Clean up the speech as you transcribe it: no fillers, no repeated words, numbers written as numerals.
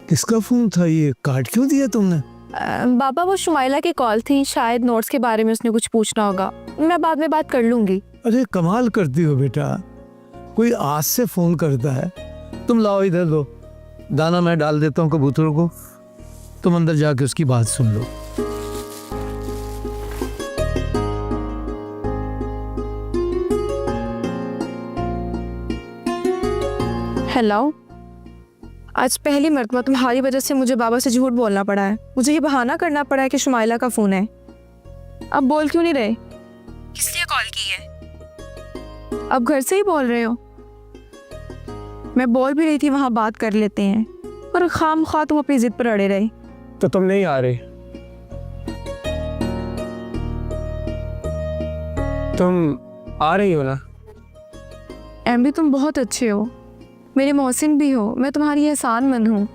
किसका फोन था ये? काट क्यों दिया तुमने? बाबा वो शुमाइला की कॉल थी, शायद नोट्स के बारे में उसने कुछ पूछना होगा। मैं बाद में बात कर लूंगी। अरे कमाल करती हो बेटा, कोई आज से फोन करता है। तुम लाओ इधर दो, दाना मैं डाल देता हूँ कबूतरों को, तुम अंदर जाके उसकी बात सुन लो। हेलो, आज पहली मर्तबा तुम्हारी वजह से मुझे बाबा से झूठ बोलना पड़ा है। मुझे ये बहाना करना पड़ा है कि शुमाइला का फोन है। अब बोल क्यों नहीं रहे? किस लिए कॉल की है? अब घर से ही बोल रहे हो? मैं बोल भी रही थी वहां बात कर लेते हैं, पर खामख्वाह तुम अपनी जिद पर अड़े रहे। तो तुम नहीं आ रहे? तुम आ रही हो ना? एम भी तुम बहुत अच्छे हो, मेरे मोहसिन भी हो, मैं तुम्हारी एहसानमंद हूँ।